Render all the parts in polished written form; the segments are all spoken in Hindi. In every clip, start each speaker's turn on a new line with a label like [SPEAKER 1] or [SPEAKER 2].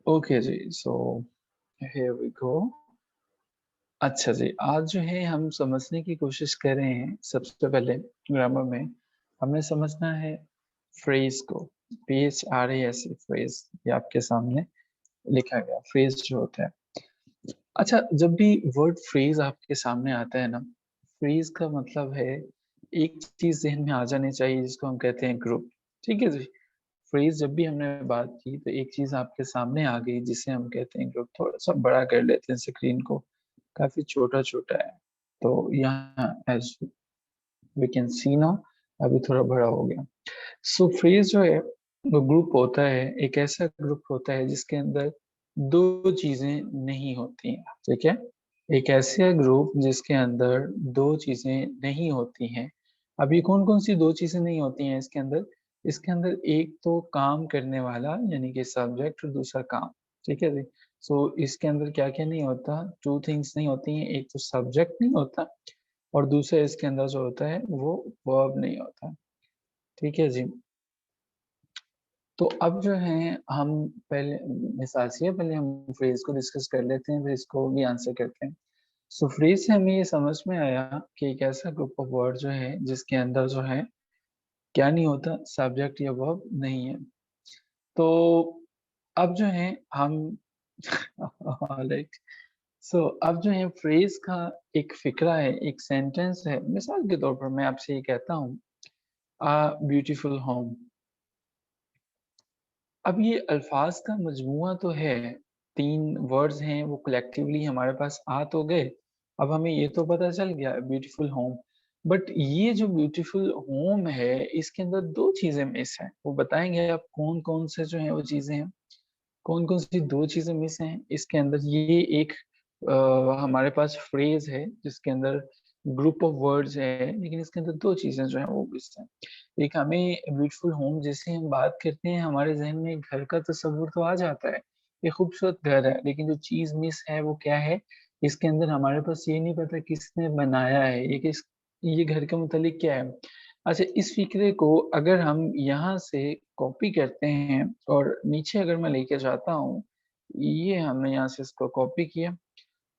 [SPEAKER 1] Okay ji, so here we go. अच्छा जी, आज जो है हम समझने की कोशिश कर रहे हैं। सबसे पहले ग्रामर में हमें समझना है फ्रेज़ को। PHRAS फ्रेज़, ये आपके सामने लिखा गया फ्रेज़ जो होता है। अच्छा, जब भी वर्ड फ्रेज़ आपके सामने आता है ना, फ्रेज़ का मतलब है एक चीज़ ज़हन में आ जानी चाहिए जिसको हम कहते हैं ग्रुप। ठीक है जी? फ्रेज़ जब भी हमने बात की तो एक चीज़ आपके सामने आ गई जिसे हम कहते हैं ग्रुप। थोड़ा-सा बड़ा कर लेते हैं स्क्रीन को, काफ़ी छोटा-छोटा है। तो यहाँ as we can see now अभी थोड़ा बड़ा हो गया। सो फ्रेज़ जो है वो ग्रुप होता है, एक ऐसा ग्रुप होता है जिसके अंदर 2 चीज़ें नहीं होती हैं, ठीक है? एक ऐसा ग्रुप जिसके अंदर 2 चीज़ें नहीं होती हैं। अभी कौन-कौन सी 2 चीज़ें नहीं होती हैं इसके अंदर? इसके अंदर एक तो काम करने वाला यानी कि सब्जेक्ट और दूसरा काम, ठीक है जी? सो इसके अंदर क्या-क्या नहीं होता? 2 थिंग्स नहीं होती हैं, एक तो सब्जेक्ट नहीं होता और दूसरा इसके अंदर जो होता है वो वर्ब नहीं होता, ठीक है जी? तो अब जो है हम पहले मिसाल से पहले हम फ्रेज़ को डिस्कस कर लेते हैं, फिर इसको भी आंसर करते हैं। सो फ्रेज़ से हमें ये समझ में आया कि एक ऐसा ग्रुप ऑफ वर्ड जो है, जिसके अंदर जो है क्या नहीं होता, सब्जेक्ट या वर्ब नहीं है। तो अब जो है हम ऑलराइट। सो अब जो है फ्रेज़ का एक फ़िक्रा है, एक सेंटेंस है। मिसाल के तौर पर मैं आपसे ये कहता हूँ, ब्यूटीफुल होम। अब ये अल्फ़ाज़ का मजमूआ तो है, 3 वर्ड्स हैं वो कलेक्टिवली हमारे पास आ तो गए। अब हमें ये तो पता चल गया ब्यूटीफुल होम, बट ये जो ब्यूटीफुल होम है इसके अंदर 2 चीज़ें मिस हैं। वो बताएँगे आप कौन-कौन से जो हैं वो चीज़ें हैं? कौन-कौन सी 2 चीज़ें मिस हैं इसके अंदर? ये एक हमारे पास फ्रेज़ है जिसके अंदर ग्रुप ऑफ वर्ड्स है, लेकिन इसके अंदर 2 चीज़ें जो हैं वो मिस हैं। एक हमें ब्यूटीफुल होम जैसे हम बात करते हैं हमारे ज़हन में घर का तस्वुर तो आ जाता है, ये खूबसूरत घर है, लेकिन जो चीज़ मिस है वो क्या है? इसके अंदर हमारे पास ये नहीं पता किसने बनाया है, ये घर के मुतालिक क्या है? अच्छा, इस फ़िक्रे को अगर हम यहाँ से कॉपी करते हैं और नीचे अगर मैं लेके जाता हूँ, ये हमने यहाँ से इसको कॉपी किया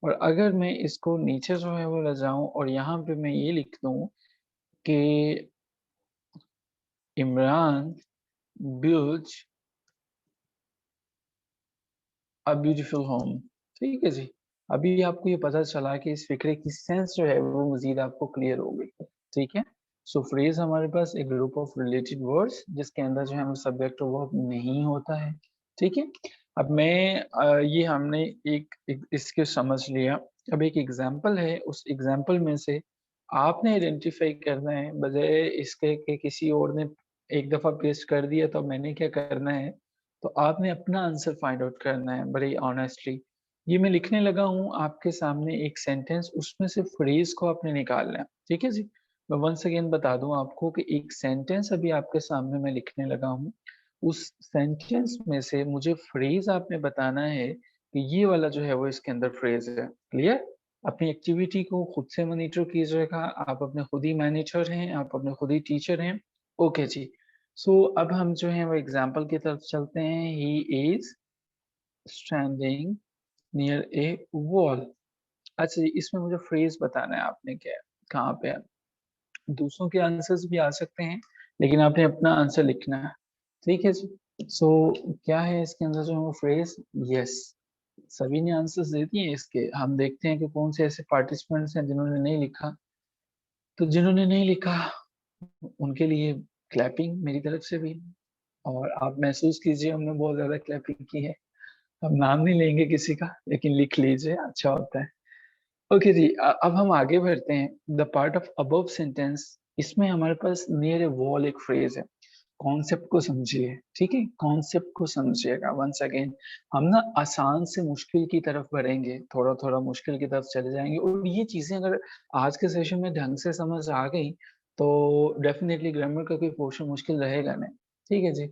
[SPEAKER 1] और अगर मैं इसको नीचे जो है वो ले जाऊँ और यहाँ पे मैं ये लिख दूँ कि Imran built a beautiful home, ठीक है जी। अभी आपको ये पता चला कि इस फ़िक्रे की सेंस जो है वो मज़ीद आपको क्लियर हो गई, ठीक है? सो फ्रेज़ हमारे पास एक ग्रुप ऑफ रिलेटेड वर्ड्स जिसके अंदर जो है वो सब्जेक्ट और वर्ब नहीं होता है, ठीक है? अब ये हमने एक एक इसको समझ लिया। अब एक एग्ज़ाम्पल है, उस एग्ज़ाम्पल में से आपने आइडेंटिफ़ाई करना है बजाए इसके कि किसी और ने एक दफ़ा पेस्ट कर दिया तो मैंने क्या करना है, तो आपने अपना आंसर फाइंड आउट करना है बड़ी ऑनेस्टली। ये मैं लिखने लगा हूँ आपके सामने एक सेंटेंस, उसमें से फ्रेज़ को आपने निकालना है, ठीक है जी? मैं वन्स अगेन बता दूँ आपको कि एक सेंटेंस अभी आपके सामने मैं लिखने लगा हूँ। उस सेंटेंस में से मुझे फ्रेज़ आपने बताना है कि ये वाला जो है वो इसके अंदर फ्रेज़ है, क्लियर? अपनी एक्टिविटी को खुद से मॉनिटर कीजिएगा, आप अपने खुद ही मैनेजर हैं, आप अपने खुद ही टीचर हैं। ओके जी। सो अब हम जो है वो एग्ज़ाम्पल की तरफ चलते हैं। He is standing near A wall. अच्छा जी, इसमें मुझे फ्रेज़ बताना है आपने क्या है, कहाँ पे है। दूसरों के आंसर्स भी आ सकते हैं, लेकिन आपने अपना आंसर लिखना है। ठीक है जी? सो क्या है इसके अंदर जो है वो फ्रेज़ यस, सभी ने आंसर्स दे दिए इसके। हम देखते हैं कि कौन से ऐसे पार्टिसिपेंट्स हैं जिन्होंने नहीं लिखा। तो जिन्होंने नहीं लिखा, उनके लिए क्लैपिंग मेरी तरफ से भी और आप महसूस कीजिए हमने बहुत ज़्यादा क्लैपिंग की है। हम नाम नहीं लेंगे किसी का, लेकिन लिख लीजिए अच्छा होता है। ओके जी, अब हम आगे बढ़ते हैं। The part of above sentence, इसमें हमारे पास नियर ए वॉल एक फ्रेज़ है। कॉन्सेप्ट को समझिए, ठीक है? कॉन्सेप्ट को समझिएगा वन्स अगेन। हम ना आसान से मुश्किल की तरफ बढ़ेंगे, थोड़ा-थोड़ा मुश्किल की तरफ चले जाएँगे और ये चीज़ें अगर आज के सेशन में ढंग से समझ आ गई, तो डेफ़िनिटली ग्रामर का कोई पोर्शन मुश्किल रहेगा नहीं। ठीक है जी?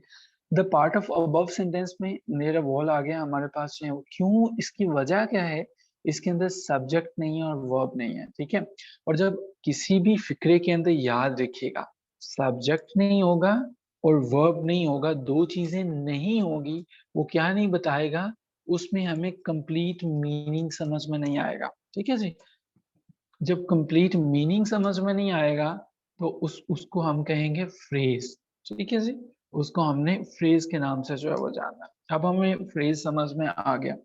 [SPEAKER 1] The part of above sentence में नियर अ वॉल आ गया हमारे पास जो है वो क्यों, इसकी वजह क्या है? इसके अंदर सब्जेक्ट नहीं है और वर्ब नहीं है, ठीक है? और जब किसी भी फ़िक्रे के अंदर याद रखिएगा, सब्जेक्ट नहीं होगा और वर्ब नहीं होगा, 2 चीज़ें नहीं होगी, वो क्या नहीं बताएगा? उसमें हमें कंप्लीट मीनिंग समझ में नहीं आएगा। ठीक है जी। जब कंप्लीट मीनिंग समझ में नहीं आएगा तो उसको हम कहेंगे फ्रेज। ठीक है जी। उसको हमने फ्रेज के नाम से जो है वो जाना। अब हमें फ्रेज समझ में आ गया।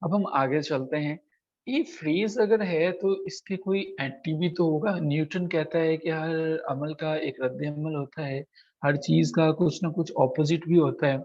[SPEAKER 1] अब हम आगे चलते हैं। ये फ्रेज अगर है तो इसके कोई एंटी भी तो होगा। न्यूटन कहता है कि हर अमल का एक रद्द अमल होता है, हर चीज का कुछ ना कुछ ऑपोजिट भी होता है।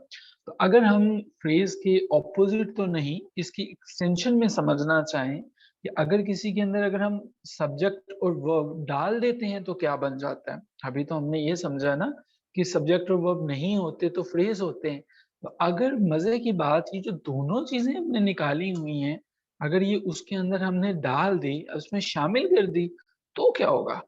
[SPEAKER 1] तो अगर हम फ्रेज के ऑपोजिट तो नहीं, इसकी एक्सटेंशन में समझना चाहें कि अगर किसी के अंदर अगर हम सब्जेक्ट और वर्ब डाल देते हैं तो क्या बन जाता है। अभी तो हमने ये समझा ना कि सब्जेक्ट और वर्ब नहीं होते तो फ्रेज होते हैं। तो अगर मजे की बात, ये जो दोनों चीजें हमने निकाली हुई हैं, अगर ये उसके अंदर हमने डाल दी, उसमें शामिल कर दी, तो क्या होगा।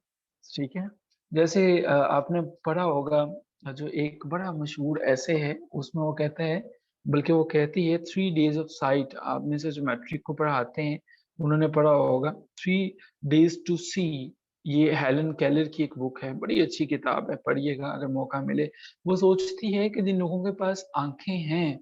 [SPEAKER 1] ठीक है। जैसे आपने पढ़ा होगा, जो एक बड़ा मशहूर ऐसे है, उसमें वो कहता है, बल्कि वो कहती है 3 days ऑफ साइट। आपने से जो मैट्रिक को पढ़ाते हैं उन्होंने पढ़ा होगा 3 days टू सी। ये हेलन केलर की एक बुक है, बड़ी अच्छी किताब है, पढ़िएगा अगर मौका मिले। वो सोचती है कि जिन लोगों के पास आंखें हैं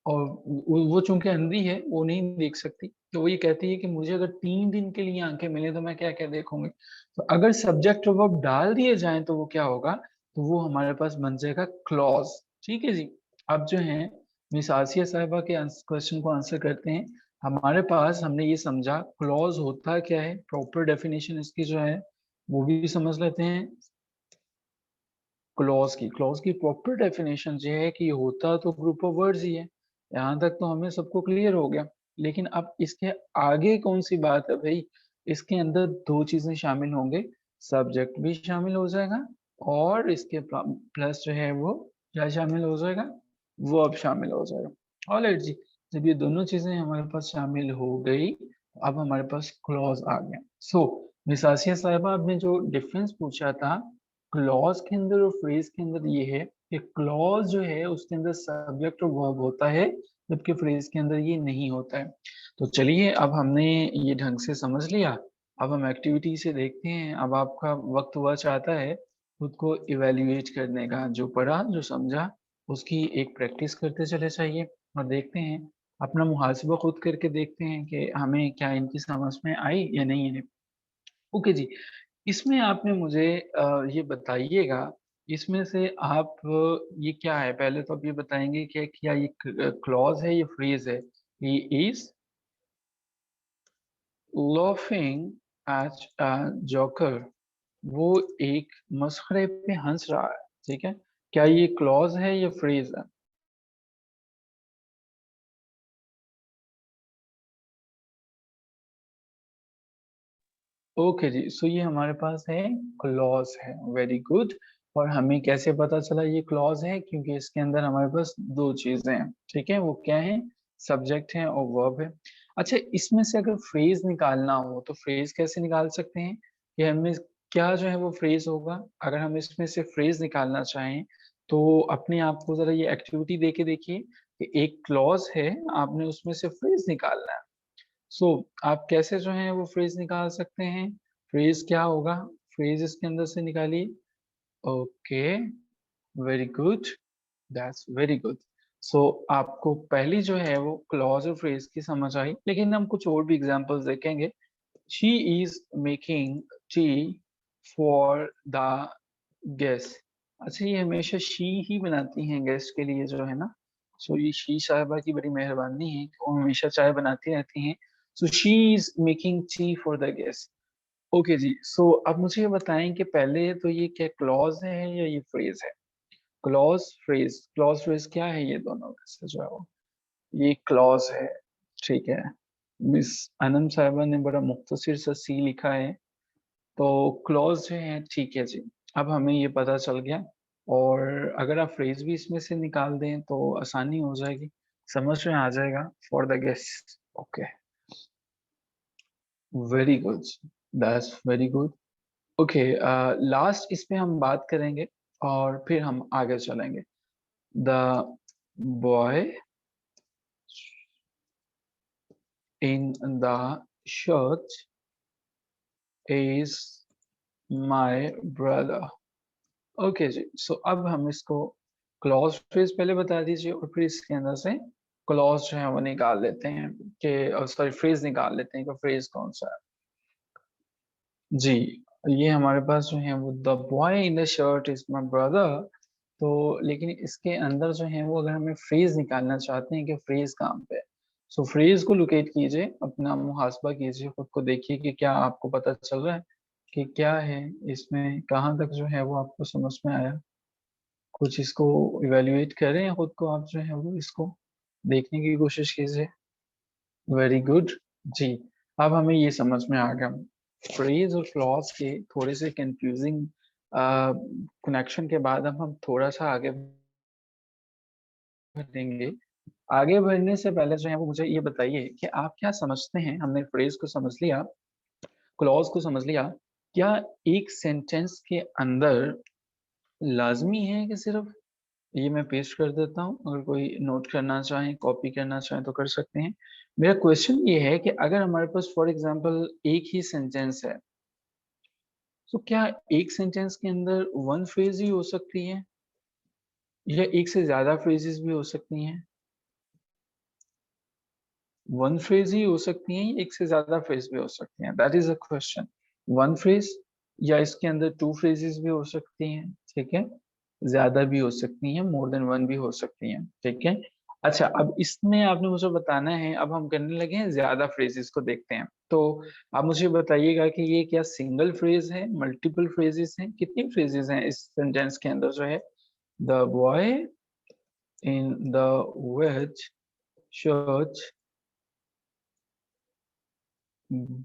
[SPEAKER 1] और वो चूंकि अंधी है, वो नहीं देख सकती, तो वो ये कहती है कि मुझे अगर 3 दिन के लिए आंखें मिले तो मैं क्या क्या देखूंगी। तो अगर सब्जेक्ट और वर्ब डाल दिए जाएं तो वो क्या होगा, तो वो हमारे पास बन जाएगा क्लॉज। ठीक है जी। अब जो है मिस आसिया साहिबा के क्वेश्चन को आंसर करते हैं। हमारे पास हमने ये समझा क्लॉज होता क्या है, प्रॉपर डेफिनेशन इसकी जो है वो भी समझ लेते हैं। क्लॉज की प्रॉपर डेफिनेशन ये है कि होता तो ग्रुप ऑफ वर्ड्स ही है। यहाँ तक तो हमें सबको क्लियर हो गया। लेकिन अब इसके आगे कौन सी बात है भाई। इसके अंदर दो चीजें शामिल होंगे, सब्जेक्ट भी शामिल हो जाएगा और इसके प्लस जो है वो क्या शामिल हो जाएगा, वर्ब शामिल हो जाएगा। ऑलराइट जी। जब ये दोनों चीजें हमारे पास शामिल हो गई, अब हमारे पास क्लॉज आ गया। सो मिस आसिया साहिबा, आपने जो डिफरेंस पूछा था क्लॉज के अंदर और फ्रेज के अंदर, ये है कि क्लॉज जो है उसके अंदर सब्जेक्ट और वर्ब होता है, जबकि फ्रेज के अंदर ये नहीं होता है। तो चलिए, अब हमने ये ढंग से समझ लिया। अब हम एक्टिविटी से देखते हैं। अब आपका वक्त हुआ चाहता है खुद को इवेल्युएट करने का। जो पढ़ा जो समझा उसकी एक प्रैक्टिस करते चले जाइए और देखते हैं, अपना मुहासिबा खुद करके देखते हैं कि हमें क्या इनकी समझ में आई या नहीं है। ओके जी। इसमें आपने मुझे ये बताइएगा, इसमें से आप ये क्या है, पहले तो आप ये बताएंगे कि क्या ये क्लॉज है या फ्रेज है। He is laughing at a joker। वो एक मसखरे पे हंस रहा है। ठीक है। क्या ये क्लॉज है या फ्रेज है। ओके जी। सो ये हमारे पास है, क्लॉज है। Very good. और हमें कैसे पता चला ये क्लॉज है, क्योंकि इसके अंदर हमारे पास दो चीजें हैं। ठीक है। वो क्या है, सब्जेक्ट है और वर्ब है। अच्छा, इसमें से अगर फ्रेज निकालना हो तो फ्रेज कैसे निकाल सकते हैं, कि हमें क्या जो है वो फ्रेज होगा। अगर हम इसमें से फ्रेज निकालना चाहें तो अपने आप को जरा ये एक्टिविटी दे के देखिए कि एक क्लॉज है, आपने उसमें से फ्रेज निकालना है। सो आप कैसे जो है वो फ्रेज निकाल सकते हैं। फ्रेज क्या होगा, फ्रेज इसके अंदर से निकालिए। Okay, very good, that's very good. So आपको पहली जो है वो क्लॉज और फ्रेज की समझ आई, लेकिन हम कुछ और भी एग्जांपल्स देखेंगे। She is making tea for the guest. अच्छा, ये हमेशा शी ही बनाती हैं गेस्ट के लिए जो है ना। सो ये शी साहिबा की बड़ी मेहरबानी है कि वो हमेशा चाय बनाती रहती हैं। So she is making tea for the guest. Okay ji. So अब मुझे ये बताएं कि पहले तो ये क्या क्लॉज है या ये फ्रेज है। क्लॉज फ्रेज क्या है, ये दोनों में से जो है वो, ये क्लॉज है। ठीक है। मिस अनम साहिबा ने बड़ा मुख्तसर सा सी लिखा है, तो क्लॉज जो है। ठीक है जी। अब हमें ये पता चल गया। और अगर आप फ्रेज भी इसमें से निकाल दें तो आसानी हो जाएगी, समझ में आ जाएगा। For the guest. Okay, very good, that's very good. Okay, last इस पे हम बात करेंगे और फिर हम आगे चलेंगे। The boy in the shirt is my brother. Okay ji. So अब हम इसको क्लॉज फ्रेज पहले बता दीजिए और फिर इसके अंदर से क्लॉज जो है वो निकाल लेते हैं कि सॉरी फ्रेज निकाल लेते हैं कि फ्रेज कौन सा है। जी, ये हमारे पास जो है वो the boy in the shirt is my brother. तो लेकिन इसके अंदर जो है वो अगर हमें फ्रेज निकालना चाहते हैं कि फ्रेज कहाँ पे है, सो फ्रेज को लोकेट कीजिए, अपना मुहासबा कीजिए, खुद को देखिए कि क्या आपको पता चल रहा है कि क्या है इसमें, कहाँ तक जो है वो आपको समझ में आया। कुछ इसको इवेल्युएट करें खुद को, आप जो है वो इसको देखने की कोशिश कीजिए। Very good. जी, अब हमें ये समझ में आ गया फ्रेज और क्लॉज के थोड़े से कंफ्यूजिंग कनेक्शन के बाद। अब हम थोड़ा सा आगे बढ़ेंगे। आगे बढ़ने से पहले जो है वो मुझे ये बताइए कि आप क्या समझते हैं, हमने फ्रेज को समझ लिया, क्लॉज को समझ लिया, क्या एक सेंटेंस के अंदर लाजमी है कि सिर्फ, ये मैं पेस्ट कर देता हूँ, अगर कोई नोट करना चाहे कॉपी करना चाहे तो कर सकते हैं। मेरा क्वेश्चन ये है कि अगर हमारे पास फॉर एग्जांपल एक ही सेंटेंस है, तो क्या एक सेंटेंस के अंदर वन फ्रेज ही हो सकती है या एक से ज्यादा फ्रेजेस भी हो सकती हैं? वन फ्रेज ही हो सकती हैं, एक से ज्यादा फ्रेज भी हो सकती हैं, that is a question. One phrase या इसके अंदर टू फ्रेजेस भी हो सकती हैं, ठीक है, ज्यादा भी हो सकती हैं, मोर देन वन भी हो सकती हैं, ठीक है। अच्छा, अब इसमें आपने मुझे बताना है, अब हम करने लगे हैं ज्यादा फ्रेजेस को देखते हैं। तो आप मुझे बताइएगा कि ये क्या सिंगल फ्रेज है, मल्टीपल फ्रेजेस हैं, कितनी फ्रेजेस हैं इस सेंटेंस के अंदर जो है, the boy in the ways shirt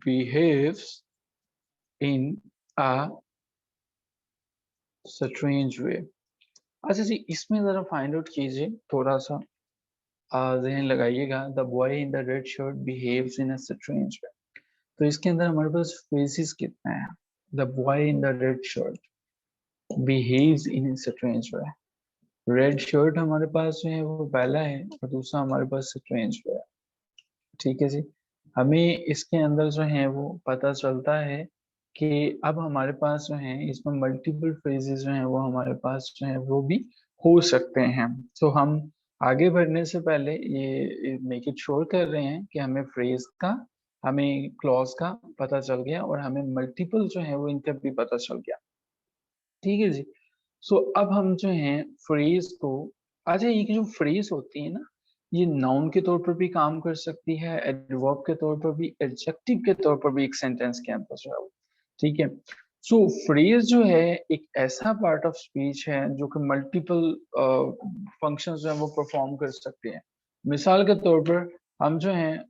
[SPEAKER 1] behaves in a strange way। अच्छा जी, इसमें जरा फाइंड आउट कीजिए, थोड़ा सा जहन लगाइएगा। The boy in the red shirt behaves in a strange वे, तो इसके अंदर हमारे पास फ्रेजेस कितने हैं? The boy in the red shirt behaves in a strange way, red shirt हमारे पास जो है वो पहला है और दूसरा हमारे पास स्ट्रेंज वे है, ठीक है जी। हमें इसके अंदर जो है वो पता चलता है कि अब हमारे पास जो है इसमें मल्टीपल फ्रेजेस जो हैं वो हमारे पास जो है वो भी हो सकते हैं। तो हम आगे बढ़ने से पहले ये मेक इट श्योर कर रहे हैं कि हमें फ्रेज का, हमें क्लॉज का पता चल गया और हमें मल्टीपल जो है वो इनका भी पता चल गया, ठीक है जी। सो अब हम जो हैं फ्रेज को, अच्छा ये जो फ्रेज होती है ना, ये नाउन के तौर पर भी काम कर सकती है, एडवर्ब के तौर पर भी, एडजेक्टिव के तौर पर भी एक सेंटेंस के अंदर जो है वो, ठीक है। सो फ्रेज जो है एक ऐसा पार्ट ऑफ स्पीच है जो कि मल्टीपल फंक्शंस जो है वो परफॉर्म कर सकते हैं। मिसाल के तौर पर हम जो हैं,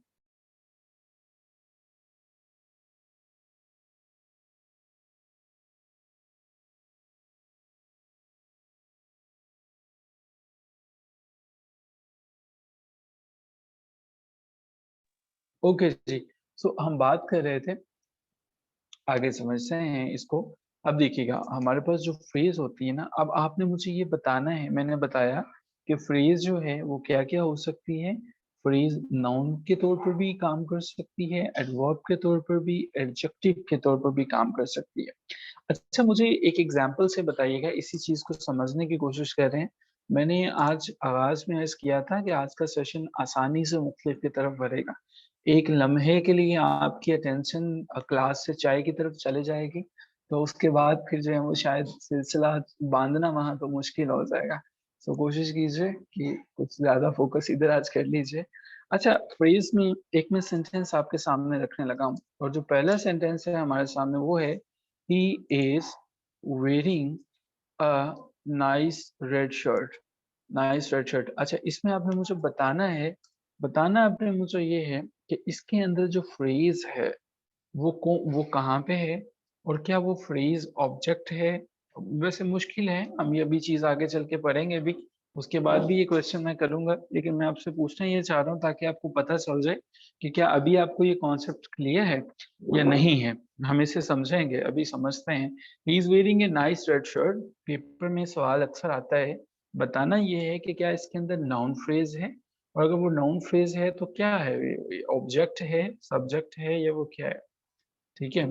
[SPEAKER 1] ओके जी, सो हम बात कर रहे थे, आगे समझते हैं इसको। अब देखिएगा हमारे पास जो फ्रेज होती है ना, अब आपने मुझे ये बताना है, मैंने बताया कि फ्रेज जो है वो क्या क्या हो सकती है। फ्रेज नाउन के तौर पर भी काम कर सकती है, एडवर्ब के तौर पर भी, एडजेक्टिव के तौर पर भी काम कर सकती है। अच्छा, मुझे एक एग्जाम्पल से बताइएगा, इसी चीज को समझने की कोशिश कर रहे हैं। मैंने आज आगाज में अर्ज किया था कि आज का सेशन आसानी से मुख्तलिफ की तरफ बढ़ेगा। एक लम्हे के लिए आपकी अटेंशन क्लास से चाय की तरफ चले जाएगी, तो उसके बाद फिर जो है वो शायद सिलसिला बांधना वहां तो मुश्किल हो जाएगा। तो कोशिश कीजिए कि कुछ ज्यादा फोकस इधर आज कर लीजिए। अच्छा, फ्रेज में एक मैं सेंटेंस आपके सामने रखने लगा हूँ, और जो पहला सेंटेंस है हमारे सामने वो है, he is wearing a nice red shirt। Nice red shirt. अच्छा, इसमें आपने मुझे बताना है, बताना आपने मुझे ये है कि इसके अंदर जो फ्रेज है वो कहाँ पे है, और क्या वो फ्रेज ऑब्जेक्ट है। वैसे मुश्किल है, हम ये अभी चीज आगे चल के पढ़ेंगे भी, उसके बाद भी ये क्वेश्चन मैं करूंगा, लेकिन मैं आपसे पूछना ये चाह रहा हूँ ताकि आपको पता चल जाए कि क्या अभी आपको ये कॉन्सेप्ट क्लियर है या नहीं है। हम इसे समझेंगे, अभी समझते हैं। ही is wearing a nice red shirt, paper में सवाल अक्सर आता है। बताना ये है कि क्या इसके अंदर नाउन फ्रेज है, और अगर वो नाउन फ्रेज है तो क्या है, ऑब्जेक्ट है, सब्जेक्ट है, या वो क्या है, ठीक है।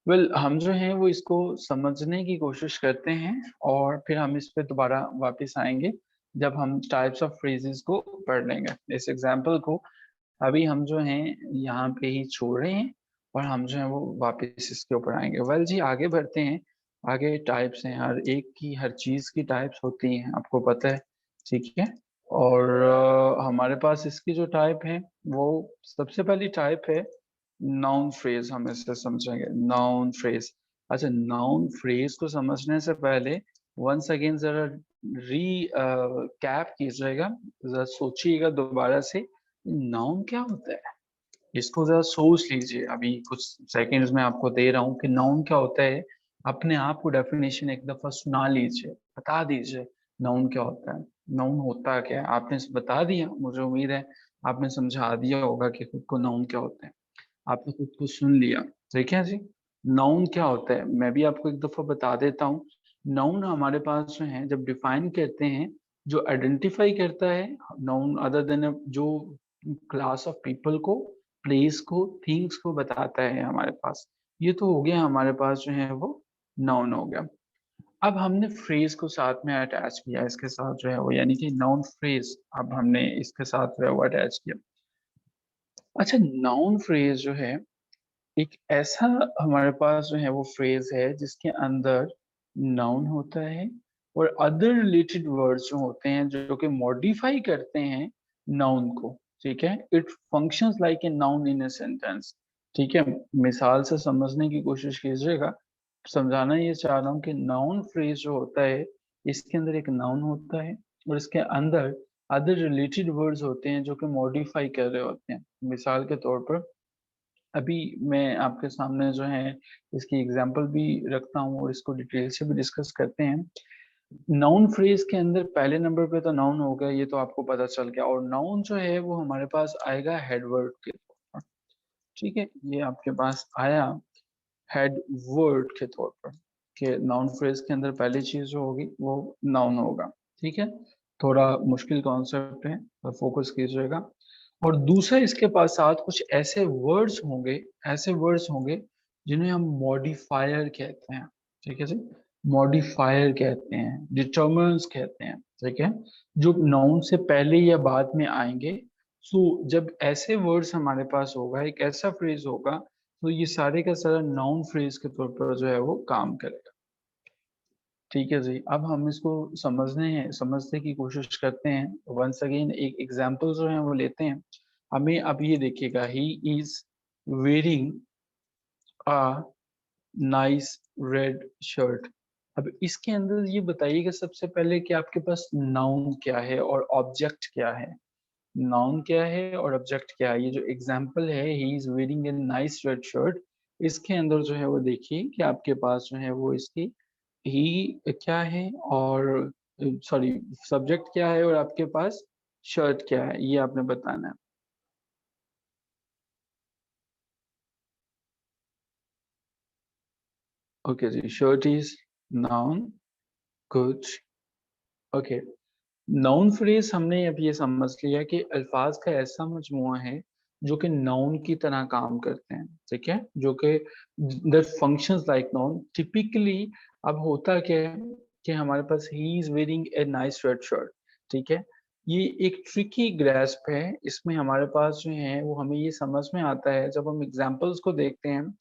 [SPEAKER 1] हम जो हैं वो इसको समझने की कोशिश करते हैं और फिर हम इस पे दोबारा वापस आएंगे। जब हम टाइप्स ऑफ फ्रेजेस को पढ़ लेंगे। इस एग्जाम्पल को अभी हम जो हैं यहाँ पे ही छोड़ रहे हैं और हम जो है वो वापस इसके ऊपर आएंगे। वेल जी, आगे बढ़ते हैं। आगे टाइप्स हैं, हर एक की, हर चीज की टाइप्स होती हैं, आपको पता है, ठीक है। और हमारे पास इसकी जो टाइप है वो सबसे पहली टाइप है नाउन फ्रेज। हम इसे समझेंगे नाउन फ्रेज। अच्छा, नाउन फ्रेज को समझने से पहले वंस अगेन जरा री कैप कीजिएगा, जरा सोचिएगा दोबारा से, नाउन क्या होता है। इसको जरा सोच लीजिए, अभी कुछ सेकंड्स में आपको दे रहा हूँ कि नाउन क्या होता है। अपने आप को डेफिनेशन एक दफा सुना लीजिए, बता दीजिए नाउन क्या होता है। नाउन होता क्या है, आपने बता दिया, मुझे उम्मीद है आपने समझा दिया होगा कि खुद को नाउन क्या होता है। आपने खुद को सुन लिया, ठीक है जी। नाउन क्या होता है मैं भी आपको एक दफा बता देता हूँ। नाउन हमारे पास जो है, जब डिफाइन करते हैं, जो आइडेंटिफाई करता है, नाउन अदर देन जो क्लास ऑफ पीपल को, प्लेस को, थिंग्स को बताता है हमारे पास। ये तो हो गया हमारे पास जो है वो नाउन हो गया। अब हमने फ्रेज को साथ में अटैच किया इसके साथ जो है वो, यानी कि नाउन फ्रेज अब हमने इसके साथ जो है वो अटैच किया। अच्छा, नाउन फ्रेज जो है एक ऐसा हमारे पास जो है वो फ्रेज है जिसके अंदर नाउन होता है और अदर रिलेटेड वर्ड्स जो होते हैं जो कि मॉडिफाई करते हैं नाउन को, ठीक है। It functions like a noun in a sentence, ठीक है। मिसाल से समझने की कोशिश कीजिएगा। समझाना ये चाह रहा हूँ कि नाउन फ्रेज जो होता है, इसके अंदर एक नाउन होता है और इसके अंदर अदर रिलेटेड वर्ड्स होते हैं जो कि मॉडिफाई कर रहे होते हैं। मिसाल के तौर पर अभी मैं आपके सामने जो है इसकी एग्जांपल भी रखता हूँ और इसको डिटेल से भी डिस्कस करते हैं। नाउन फ्रेज के अंदर पहले नंबर पे तो नाउन होगा, ये तो आपको पता चल गया। और नाउन जो है वो हमारे पास आएगा हेडवर्ड के तौर पर, ठीक है। ये आपके पास आया हेड वर्ड के तौर पर, कि नाउन फ्रेज के अंदर पहली चीज जो होगी वो नाउन होगा, ठीक है। थोड़ा मुश्किल कॉन्सेप्ट है, पर फोकस कीजिएगा। और दूसरा, इसके पास साथ कुछ ऐसे वर्ड्स होंगे, ऐसे वर्ड्स होंगे जिन्हें हम मॉडिफायर कहते हैं, ठीक है जी। मॉडिफायर कहते हैं, डिटर्मिनेंट्स कहते हैं, ठीक है, जो नाउन से पहले या बाद में आएंगे। सो जब ऐसे वर्ड्स हमारे पास होगा, एक ऐसा फ्रेज होगा, तो ये सारे का सारा नाउन फ्रेज के तौर पर जो है वो काम करेगा, ठीक है जी। अब हम इसको समझने की कोशिश करते हैं। वंस अगेन एक एग्जांपल जो है वो लेते हैं। हमें अब ये देखिएगा, ही is wearing a nice red shirt. अब इसके अंदर ये बताइएगा सबसे पहले कि आपके पास नाउन क्या है और ऑब्जेक्ट क्या है। नाउन क्या है और ऑब्जेक्ट क्या है। ये जो एग्जांपल है, ही is wearing a nice red shirt, इसके अंदर जो है वो देखिए कि आपके पास जो है वो इसकी ही क्या है और सॉरी सब्जेक्ट क्या है और आपके पास शर्ट क्या है, ये आपने बताना है। Okay ji, shirt is noun, कुछ ओके। नाउन फ्रेज हमने अब ये समझ लिया कि अल्फाज का ऐसा मजमुआ है जो कि नाउन की तरह काम करते हैं, ठीक है, जो कि that functions like noun typically. अब होता क्या है कि हमारे पास he is wearing a nice red shirt, ठीक है। ये एक ट्रिकी ग्रेस्प है, इसमें हमारे पास जो है वो हमें ये समझ में आता है जब हम एग्जाम्पल्स को देखते हैं।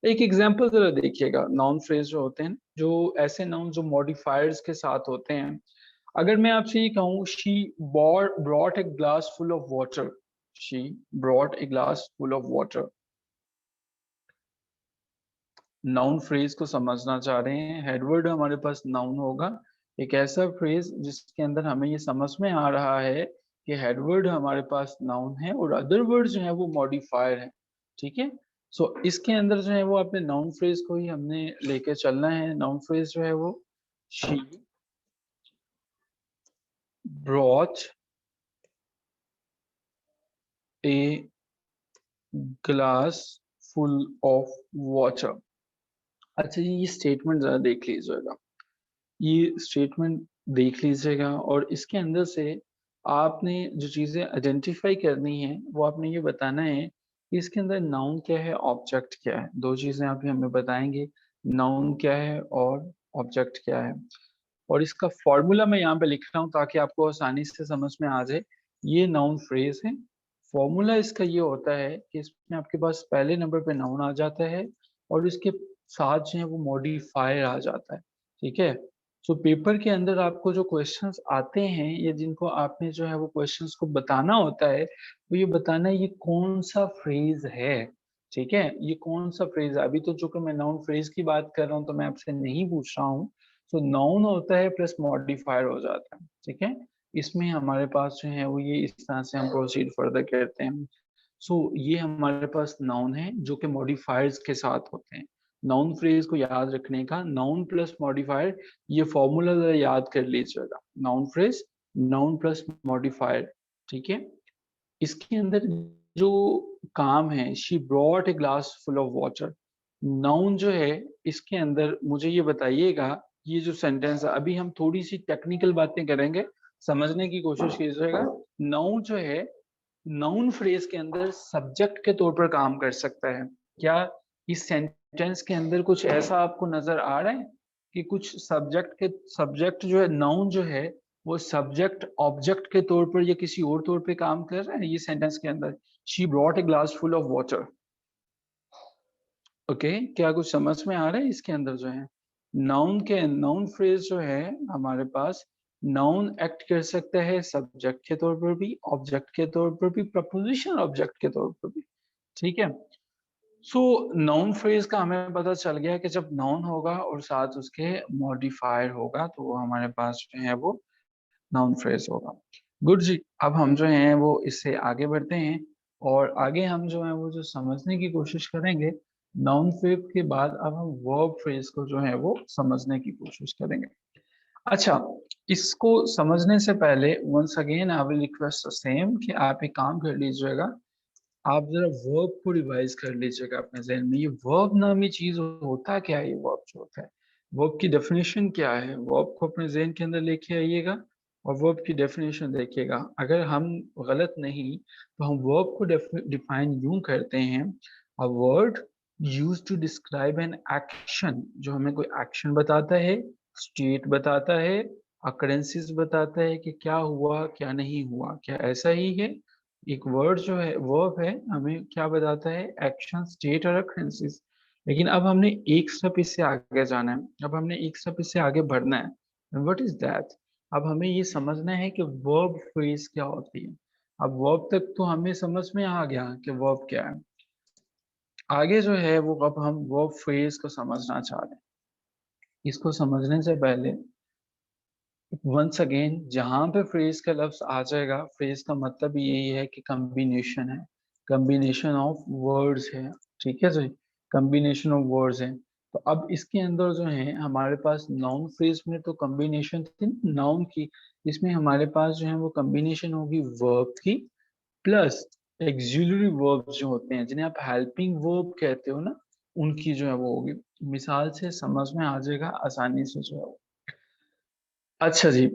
[SPEAKER 1] एक एग्जाम्पल जरा देखिएगा, नाउन फ्रेज जो होते हैं, जो ऐसे नाउन जो मॉडिफायर्स के साथ होते हैं। अगर मैं आपसे ये कहूँ, she brought a glass full of water, she brought a glass full of water. Noun phrase को समझना चाह रहे हैं, हेडवर्ड हमारे पास नाउन होगा। एक ऐसा फ्रेज जिसके अंदर हमें ये समझ में आ रहा है कि हेडवर्ड हमारे पास नाउन है और अदर वर्ड जो है वो मॉडिफायर है, ठीक है। सो इसके अंदर जो है वो अपने नाउन फ्रेज को ही हमने लेके चलना है। नाउन फ्रेज जो है वो, she brought a glass full of water. अच्छा जी, ये स्टेटमेंट जरा देख लीजिएगा, ये स्टेटमेंट देख लीजिएगा और इसके अंदर से आपने जो चीजें आइडेंटिफाई करनी है वो आपने ये बताना है कि इसके अंदर नाउन क्या है, ऑब्जेक्ट क्या है। दो चीजें आप हमें बताएंगे, नाउन क्या है और ऑब्जेक्ट क्या है। और इसका फॉर्मूला मैं यहाँ पे लिख रहा हूँ ताकि आपको आसानी से समझ में आ जाए। ये नाउन फ्रेज है। फॉर्मूला इसका ये होता है कि इसमें आपके पास पहले नंबर पे नाउन आ जाता है और इसके साथ जो है वो मॉडिफायर आ जाता है। ठीक है। सो पेपर के अंदर आपको जो क्वेश्चंस आते हैं या जिनको आपने जो है वो क्वेश्चंस को बताना होता है, वो ये बताना है ये कौन सा फ्रेज है। ठीक है, ये कौन सा फ्रेज है। अभी तो जो कि मैं नाउन फ्रेज की बात कर रहा हूँ तो मैं आपसे नहीं पूछ रहा हूँ। सो नाउन होता है प्लस मॉडिफायर हो जाता है। ठीक है, इसमें हमारे पास जो है वो ये इस तरह से हम प्रोसीड फर्दर करते हैं। सो ये हमारे पास नाउन है जो कि मॉडिफायर्स के साथ होते हैं। नाउन फ्रेज को याद रखने का नाउन प्लस मॉडिफायर, ये फॉर्मूला जरा याद कर लीजिएगा। Noun phrase, noun plus modifier. ठीक है, इसके अंदर जो काम है, she brought a glass full of water. Noun जो है इसके अंदर, मुझे ये बताइएगा, ये जो सेंटेंस है, अभी हम थोड़ी सी टेक्निकल बातें करेंगे, समझने की कोशिश कीजिएगा। नाउन जो है, नाउन फ्रेज के अंदर सब्जेक्ट के तौर पर काम कर सकता है। क्या इस सेंटेंस के अंदर कुछ ऐसा आपको नजर आ रहा है कि कुछ सब्जेक्ट जो है, नाउन जो है वो सब्जेक्ट ऑब्जेक्ट के तौर पर या किसी और तौर पे काम कर रहा है ये सेंटेंस के अंदर? She brought a glass full of water. Okay, क्या कुछ समझ में आ रहा है इसके अंदर जो है? नाउन फ्रेज जो है हमारे पास, नाउन एक्ट कर सकता है सब्जेक्ट के तौर पर भी, ऑब्जेक्ट के तौर पर भी, प्रपोजिशन ऑब्जेक्ट के तौर पर भी। ठीक है। सो नाउन फ्रेज का हमें पता चल गया कि जब नाउन होगा और साथ उसके मॉडिफायर होगा तो वो हमारे पास जो है वो नाउन फ्रेज होगा। गुड जी, अब हम जो हैं वो इससे आगे बढ़ते हैं और आगे हम जो है वो जो समझने की कोशिश करेंगे नाउन फ्रेज के बाद, अब हम वर्ब फ्रेज को जो है वो समझने की कोशिश करेंगे। अच्छा, इसको समझने से पहले once again I will request the same कि आप एक काम कर लीजिएगा, आप जरा वर्ब को रिवाइज कर लीजिएगा अपने जहन में। ये वर्ब नामी चीज होता क्या है? ये वर्ब जो होता है, वर्ब की डेफिनेशन क्या है, वर्ब को अपने जहन के अंदर लेके आइएगा और वर्ब की डेफिनेशन देखिएगा। अगर हम गलत नहीं तो हम वर्ब को डिफाइन यूं करते हैं, a word use to describe an action, जो हमें कोई एक्शन बताता है, स्टेट बताता है, अकरेंसेस बताता है कि क्या हुआ क्या नहीं हुआ। क्या ऐसा ही है? एक वर्ड जो है, वर्ब है, हमें क्या बताता है? एक्शन, स्टेट और अकरेंसेस। लेकिन अब हमने एक स्टेप इससे आगे जाना है, अब हमने एक स्टेप इससे आगे बढ़ना है। What is that? अब हमें ये समझना है कि वर्ब फ्रेज क्या होती है। अब वर्ब तक तो हमें समझ में आ गया कि वर्ब क्या है। आगे जो है वो अब हम वर्ब फ्रेज को समझना चाह रहे हैं। इसको समझने से पहले वंस अगेन, जहां पे फ्रेज का लफ्ज आ जाएगा, फ्रेज का मतलब यही है कि कम्बिनेशन है, कम्बिनेशन ऑफ वर्ड्स है। ठीक है जी, कम्बिनेशन ऑफ वर्ड्स है। तो अब इसके अंदर जो है हमारे पास नाउन फ्रेज में तो कम्बिनेशन थी नाउन की, इसमें हमारे पास जो है वो कम्बिनेशन होगी वर्ब की प्लस एक्सिलरी वर्ब जो होते हैं, जिन्हें आप हेल्पिंग वर्ब कहते हो ना, उनकी जो है वो होगी। मिसाल से समझ में आ जाएगा आसानी से जो है वो। अच्छा जी,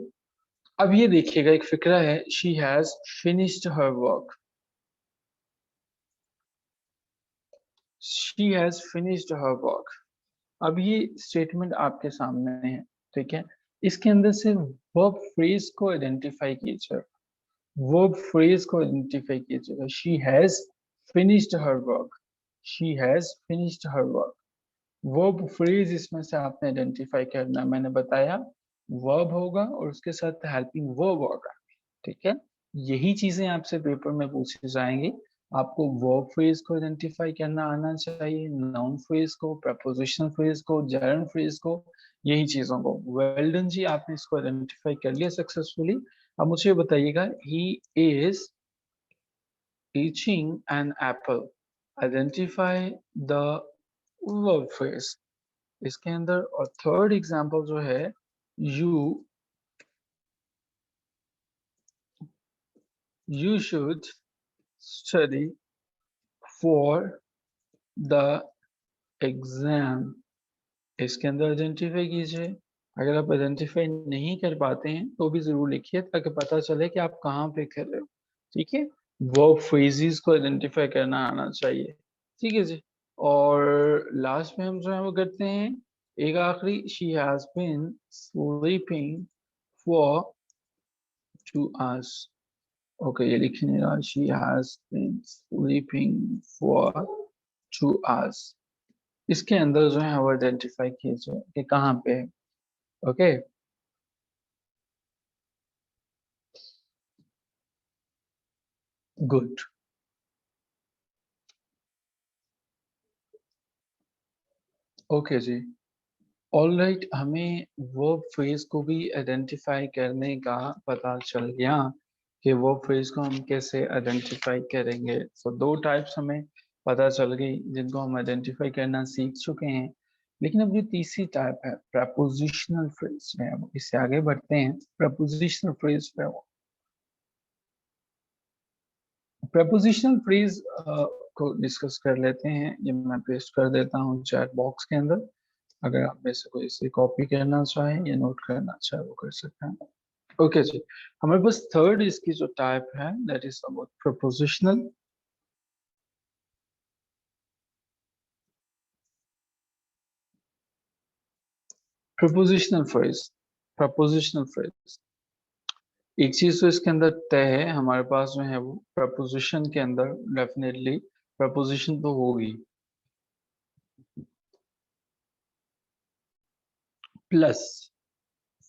[SPEAKER 1] अब ये देखिएगा, एक फिक्रा है, she has finished her work. She has finished her work. अब ये स्टेटमेंट आपके सामने है। ठीक है, इसके अंदर से वर्ब फ्रेज को आइडेंटिफाई कीजिए, वर्ब फ्रेज को आइडेंटिफाई कीजिएगा। She has finished her work, she has finished her work. Verb phrase इसमें से आपने आइडेंटिफाई करना है। मैंने बताया वर्ब होगा और उसके साथ हेल्पिंग वर्ब होगा। ठीक है, यही चीजें आपसे पेपर में पूछी जाएंगी। आपको वर्ब फ्रेज को आइडेंटिफाई करना आना चाहिए, नाउन फ्रेज को, प्रपोजिशन फ्रेज को, जर्न फ्रेज को, यही चीजों को। वेल डन जी, आपने इसको आइडेंटिफाई कर लिया सक्सेसफुली। अब मुझे बताइएगा, he is teaching an apple, identify the verb phrase. इसके अंदर और थर्ड एग्जांपल जो है, you you should study for the exam. इसके अंदर आइडेंटिफाई कीजिए। अगर आप आइडेंटिफाई नहीं कर पाते हैं तो भी जरूर लिखिए ताकि पता चले कि आप कहाँ पे कर रहे हो। ठीक है, वर्ब फ्रेजेस को आइडेंटिफाई करना आना चाहिए। ठीक है जी। और लास्ट में हम जो है वो करते हैं एक आखिरी, she has been sleeping for 2 hours. Okay, ये लिख नहीं रहा, she has been sleeping for 2 hours. इसके अंदर जो है वो आइडेंटिफाई कीजिए कि कहाँ पे है. Okay, good. ओके जी, ऑल राइट. हमें वर्ब फ्रेज को भी आइडेंटिफाई करने का पता चल गया कि वर्ब फ्रेज को हम कैसे आइडेंटिफाई करेंगे. सो दो टाइप्स हमें पता चल गई जिनको हम आइडेंटिफाई करना सीख चुके हैं. लेकिन अब जो तीसरी टाइप है प्रपोजिशनल फ्रेज है, इससे आगे बढ़ते हैं. प्रपोजिशनल फ्रेज पे प्रपोजिशनल फ्रेज को डिस्कस कर लेते हैं. ये मैं पेस्ट कर देता हूँ चैट बॉक्स के अंदर. अगर आप में से कोई इसे कॉपी करना चाहे या नोट करना चाहे वो कर सकते हैं. ओके जी, हमारे पास थर्ड इसकी जो टाइप है that is about prepositional. Prepositional phrase, prepositional phrase एक चीज तो इसके अंदर तय है हमारे पास जो है वो प्रपोजिशन के अंदर डेफिनेटली प्रपोजिशन तो होगी, प्लस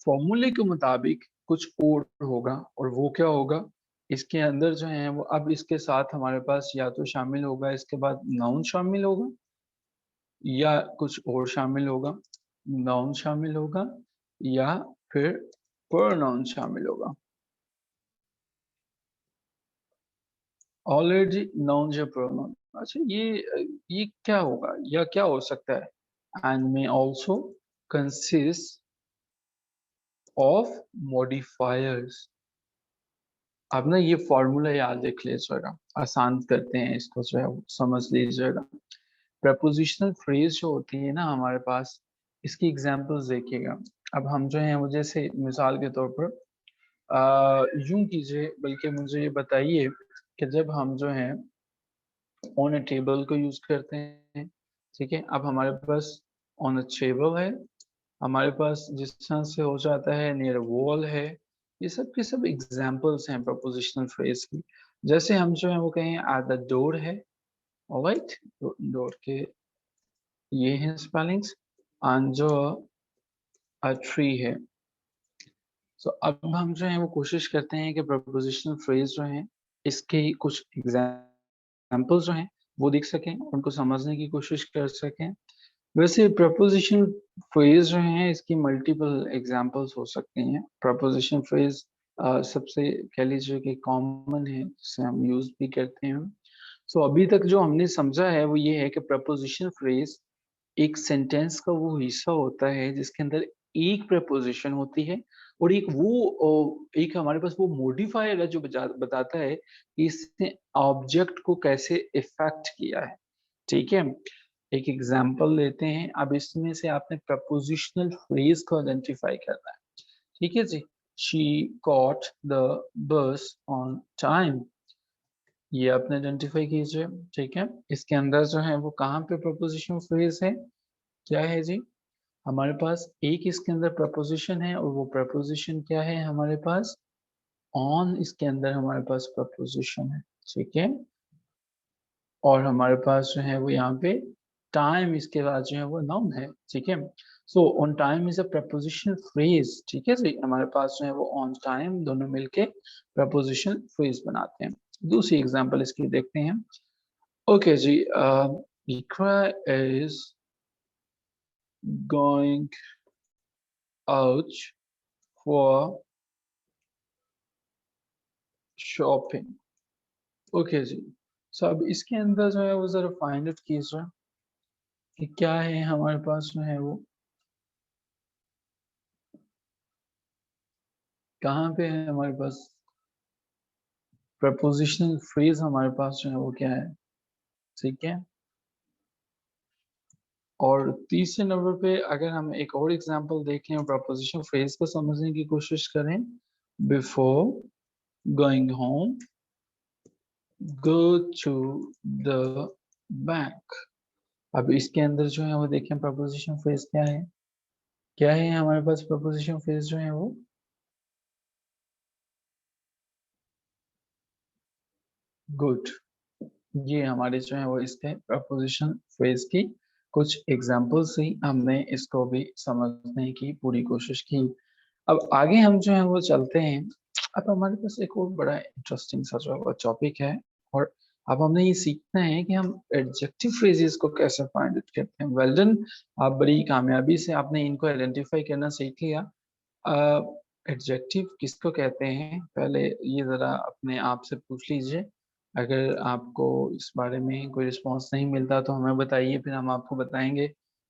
[SPEAKER 1] फॉर्मूले के मुताबिक कुछ और होगा. और वो क्या होगा, इसके अंदर जो है वो अब इसके साथ हमारे पास या तो शामिल होगा, इसके बाद नाउन शामिल होगा, या कुछ और शामिल होगा. नाउन शामिल होगा या फिर प्रोनाउन शामिल होगा. ऑलरेडी नाउन या प्रोनाउन. अच्छा, ये क्या होगा या क्या हो सकता है. And may also consist of modifiers. अब ना ये फॉर्मूला याद रख लीजिएगा, आसान करते हैं इसको जो है वो समझ लीजिएगा. प्रपोजिशनल फ्रेज जो होती है ना हमारे पास, इसकी एग्जांपल्स देखिएगा. अब हम जो है वो जैसे मिसाल के तौर पर यूं कीजिए, बल्कि मुझे ये बताइए कि जब हम जो है ऑन अ टेबल को यूज करते हैं, ठीक है. अब हमारे पास ऑन अ टेबल है, हमारे पास जिस तरह से हो जाता है नियर वॉल है. ये सब के सब एग्जांपल्स हैं प्रपोजिशनल फ्रेज की. जैसे हम जो है वो कहें एट द डोर है, ऑलराइट. डोर के ये हैं स्पेलिंग्स. एंड जो अ ट्री है. सो अब हम जो है वो कोशिश करते हैं कि प्रपोजिशनल फ्रेज जो है इसके कुछ एग्जांपल्स जो हैं वो दिख सकें, उनको समझने की कोशिश कर सकें. वैसे प्रपोजिशन फ्रेज जो है इसकी मल्टीपल एग्जांपल्स हो सकती हैं. प्रपोजिशन फ्रेज सबसे कह लीजिए कि कॉमन है जिसे हम यूज भी करते हैं. सो अभी तक जो हमने समझा है वो ये है कि प्रपोजिशन फ्रेज एक सेंटेंस का वो हिस्सा होता है जिसके अंदर एक प्रपोजिशन होती है और एक एक हमारे पास वो मॉडिफायर है जो बताता है कि इसने ऑब्जेक्ट को कैसे इफेक्ट किया है. ठीक है, एक एग्जांपल लेते हैं. अब इसमें से आपने प्रपोजिशनल फ्रेज को आइडेंटिफाई करना है. ठीक है जी. She caught the bus on time, ये आपने आइडेंटिफाई कीजिए. ठीक है, इसके अंदर जो है वो कहाँ पे प्रपोजिशन फ्रेज है, क्या है जी. हमारे पास एक इसके अंदर प्रपोजिशन है और वो प्रपोजिशन क्या है हमारे पास, ऑन. इसके अंदर हमारे पास प्रपोजिशन है. ठीक है, और हमारे पास जो है वो यहाँ पे टाइम इसके बाद जो है वो नाउन है. ठीक है, so on time is a preposition phrase. ठीक है जी, हमारे पास जो है वो ऑन टाइम दोनों मिलके प्रपोजिशन फ्रेज बनाते हैं. दूसरी एग्जांपल इसकी देखते हैं. ओके जी, Ikra is going out for shopping. Okay ji, so अब इसके अंदर जो है वो जरा फाइंड आउट कीजिए कि क्या है हमारे पास जो है वो कहाँ पे है हमारे पास प्रपोजिशनल फ्रेज. हमारे पास जो है वो क्या है, ठीक है. और तीसरे नंबर पे अगर हम एक और एग्जांपल देख लें प्रपोजिशन फ्रेज को समझने की कोशिश करें. Before going home go to the bank. अब इसके अंदर जो है वो देखें प्रपोजिशन फ्रेज क्या है, क्या है हमारे पास प्रपोजिशन फ्रेज जो है वो? गुड। ये हमारे जो है वो इसके प्रपोजिशन फ्रेज की कुछ एग्जांपल्स ही हमने इसको भी समझने की पूरी कोशिश की। अब आगे हम जो है वो चलते हैं। अब हमारे पास एक और बड़ा इंटरेस्टिंग सा जो है वो टॉपिक है, और अब हमने ये सीखना है कि हम एडजेक्टिव फ्रेजेस को कैसे फाइंड आउट करते हैं। वेल डन, आप बड़ी कामयाबी से आपने इनको आइडेंटिफाई करना सीख लिया। एडजेक्टिव किसको कहते हैं, पहले ये ज़रा अपने आप से पूछ लीजिए। अगर आपको इस बारे में कोई रिस्पांस नहीं मिलता तो हमें बताइए, फिर हम आपको बताएंगे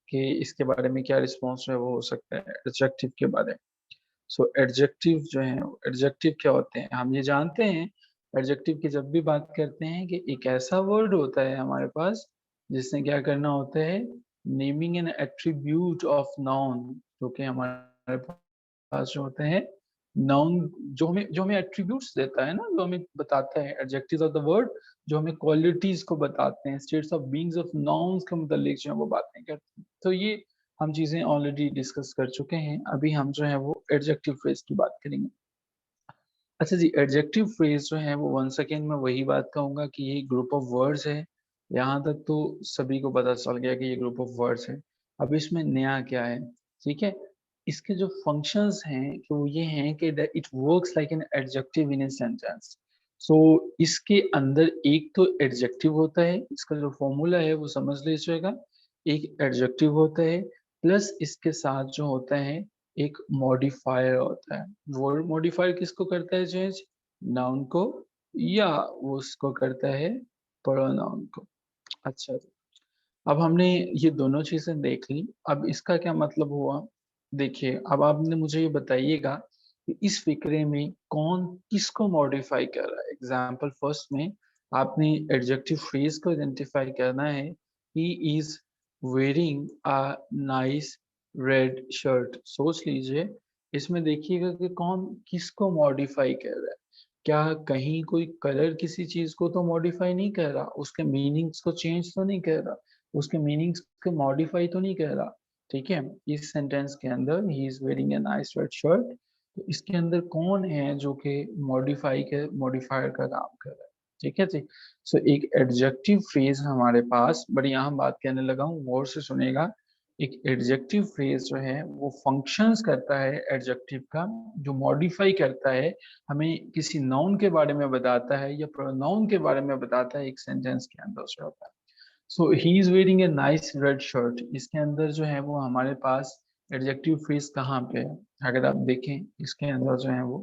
[SPEAKER 1] कि इसके बारे में क्या रिस्पांस है वो हो सकता है एडजेक्टिव के बारे में। सो एडजेक्टिव जो है, एडजेक्टिव क्या होते हैं हम ये जानते हैं। एडजेक्टिव की जब भी बात करते हैं कि एक ऐसा वर्ड होता है हमारे पास जिसने क्या करना होता है, naming N attribute of noun, जो कि हमारे पास जो होते हैं नाउन, जो हमें एट्रीब्यूट्स देता है ना, जो हमें बताता है एडजेक्टिव्स ऑफ द वर्ड, जो हमें क्वालिटीज को बताते हैं, states of beings of nouns के मुतालिक जो है वो बातें करते हैं। तो ये हम चीजें ऑलरेडी डिस्कस कर चुके हैं। अभी हम जो है वो एडजेक्टिव फ्रेज की बात करेंगे। अच्छा जी, एडजेक्टिव फ्रेज जो है वो वन सेकेंड में वही बात कहूंगा कि ये ग्रुप ऑफ वर्ड्स है। यहाँ तक तो सभी को पता चल गया कि ये ग्रुप ऑफ वर्ड्स है। अब इसमें नया क्या है, ठीक है। इसके जो फंक्शंस हैं कि वो ये हैं कि it works like an adjective in a sentence. So इसके अंदर एक तो एडजेक्टिव होता है, इसका जो फॉर्मूला है वो समझ लीजिएगा। एक एडजेक्टिव होता है, प्लस इसके साथ जो होता है एक मॉडिफायर होता है। वर्ड मॉडिफायर किसको करता है चेंज, नाउन को, या वो उसको करता है प्रोनाउन को। अच्छा जी, अब हमने ये दोनों चीजें देख ली। अब इसका क्या मतलब हुआ, देखिए अब आपने मुझे ये बताइएगा कि इस फिक्रे में कौन किसको मॉडिफाई कर रहा है। एग्जाम्पल फर्स्ट में आपने एडजेक्टिव फ्रेज को आइडेंटिफाई करना है, ही is wearing a nice red shirt. सोच लीजिए, इसमें देखिएगा कि कौन किसको मॉडिफाई कर रहा है। क्या कहीं कोई कलर किसी चीज को तो मॉडिफाई नहीं कर रहा, उसके मीनिंग्स को चेंज तो नहीं कर रहा, उसके मीनिंग्स को मॉडिफाई तो नहीं कर रहा। ठीक है, इस सेंटेंस के अंदर ही is wearing a nice red shirt, तो इसके अंदर कौन है जो कि मॉडिफायर का काम कर रहा है। ठीक है जी। सो एक एडजेक्टिव फ्रेज हमारे पास, बड़ी अहम बात कहने लगा हूँ, गौर से सुनेगा। एक एडजेक्टिव फ्रेज जो है वो फंक्शंस करता है एडजेक्टिव का, जो मॉडिफाई करता है, हमें किसी नाउन के बारे में बताता है या प्रोनाउन के बारे में बताता है एक सेंटेंस के अंदर से होता है। So he is wearing a nice red shirt, इसके अंदर जो है वो हमारे पास एडजेक्टिव फ्रेज कहाँ पे है, अगर आप देखें इसके अंदर जो है वो,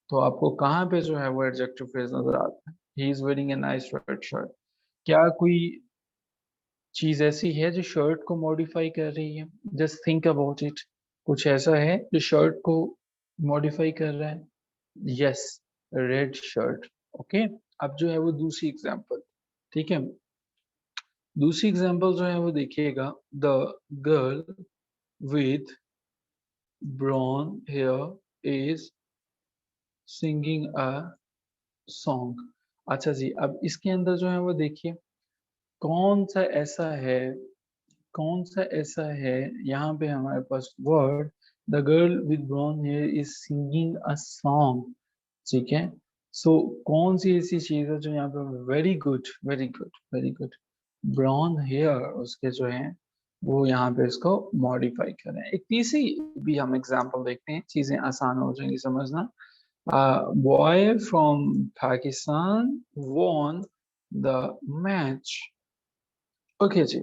[SPEAKER 1] तो आपको कहाँ पे जो है वो एडजेक्टिव फ्रेज नजर आता है, ही is wearing a nice red shirt. क्या कोई चीज ऐसी है जो शर्ट को मॉडिफाई कर रही है, जस्ट थिंक अबाउट इट। कुछ ऐसा है जो शर्ट को मॉडिफाई कर रहा है, यस, रेड शर्ट। ओके, अब जो है वो दूसरी एग्जांपल, ठीक है। दूसरी एग्जांपल जो है वो देखिएगा, the girl with brown hair is singing a song. अच्छा जी, अब इसके अंदर जो है वो देखिए, कौन सा ऐसा है, कौन सा ऐसा है, यहाँ पे हमारे पास word, the girl with brown hair is singing a song. ठीक है। सो कौन सी ऐसी चीज है जो यहाँ पे, very good very good very good, brown hair उसके जो है वो यहाँ पे इसको मॉडिफाई करें। एक तीसरी भी हम एग्जांपल देखते हैं, चीजें आसान हो जाएंगी समझना। Boy from Pakistan won the match. Okay जी,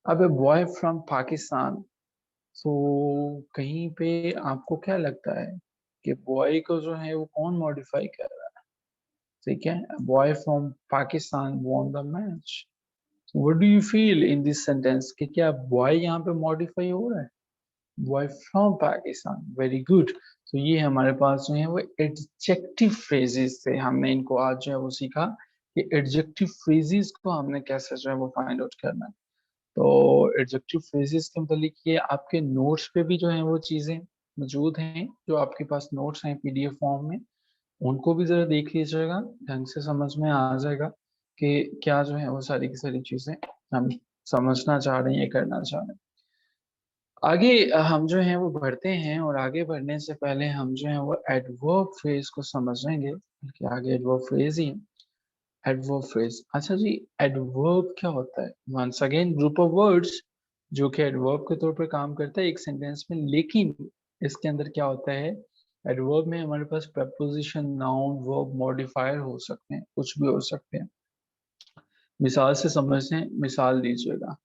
[SPEAKER 1] अब बॉय फ्रॉम पाकिस्तान, सो कहीं पे आपको क्या लगता है कि बॉय को जो है वो कौन मॉडिफाई कर रहा है। ठीक है, boy from Pakistan won the match. What do you feel in this sentence कि क्या बॉय यहाँ पे मॉडिफाई हो रहा है, boy from Pakistan, very good. तो ये हमारे पास जो है वो एडजेक्टिव फ्रेजेस थे, हमने इनको आज जो है वो सीखा कि एडजेक्टिव फ्रेजेस को हमने कैसे जो है वो फाइंड आउट करना है। तो एडजेक्टिव फ्रेजेस के मतलब ये आपके नोट्स पे भी जो है वो चीजें मौजूद हैं, जो आपके पास नोट्स हैं पीडीएफ फॉर्म में, उनको भी जरा देख लीजिएगा, ढंग से समझ में आ जाएगा कि क्या जो है वो सारी की सारी चीजें हम समझना चाह रहे हैं या करना चाह रहे हैं। आगे हम जो है वो बढ़ते हैं, और आगे बढ़ने से पहले हम जो है वो एडवर्ब फ्रेज को समझेंगे, बल्कि आगे एडवर्ब फ्रेज ही है। एडवर्ब फ्रेज, अच्छा जी, एडवर्ब क्या होता है? Once again group of words जो कि एडवर्ब के तौर पर काम करता है एक सेंटेंस में, लेकिन इसके अंदर क्या होता है, एडवर्ब में हमारे पास प्रपोजिशन, नाउन, वर्ब, मॉडिफायर हो सकते हैं, कुछ भी हो सकते हैं। मिसाल से समझते हैं, मिसाल दीजिएगा।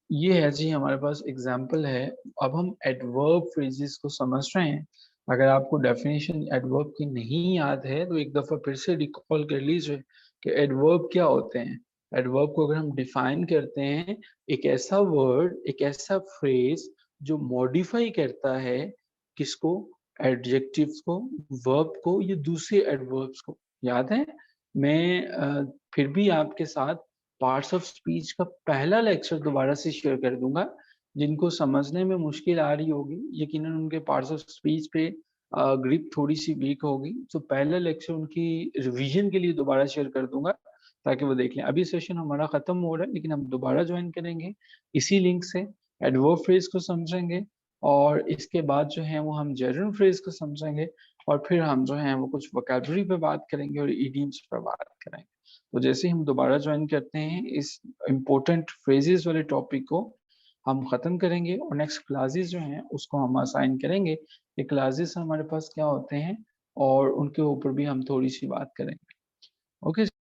[SPEAKER 1] ये है जी हमारे पास एग्जाम्पल है। अब हम एडवर्ब फ्रेजेस को समझ रहे हैं। अगर आपको डेफिनेशन एडवर्ब की नहीं याद है तो एक दफा फिर से रिकॉल कर लीजिए कि एडवर्ब क्या होते हैं। एडवर्ब को अगर हम डिफाइन करते हैं, एक ऐसा वर्ड, एक ऐसा फ्रेज जो मॉडिफाई करता है किसको, एडजेक्टिव्स को, वर्ब को, या दूसरे एडवर्ब्स को। याद है? मैं फिर भी आपके साथ पार्ट्स ऑफ स्पीच का पहला लेक्चर दोबारा से शेयर कर दूंगा। जिनको समझने में मुश्किल आ रही होगी, यकीनन उनके पार्ट्स ऑफ स्पीच पे ग्रिप थोड़ी सी वीक होगी, तो पहला लेक्चर उनकी रिवीजन के लिए दोबारा शेयर कर दूंगा, ताकि वो देख लें। अभी सेशन हमारा खत्म हो रहा है, लेकिन हम दोबारा ज्वाइन करेंगे इसी लिंक से, एडवर्ब फ्रेज को समझेंगे, और इसके बाद जो है वो हम जर्नल फ्रेज को समझेंगे, और फिर हम जो है वो कुछ वोकैबुलरी पे बात करेंगे और इडियम्स पे बात करेंगे। तो जैसे ही हम दोबारा ज्वाइन करते हैं, इस इम्पोर्टेंट फ्रेजेस वाले टॉपिक को हम खत्म करेंगे, और नेक्स्ट क्लासेस जो हैं उसको हम असाइन करेंगे। ये क्लासेस हमारे पास क्या होते हैं, और उनके ऊपर भी हम थोड़ी सी बात करेंगे। ओके।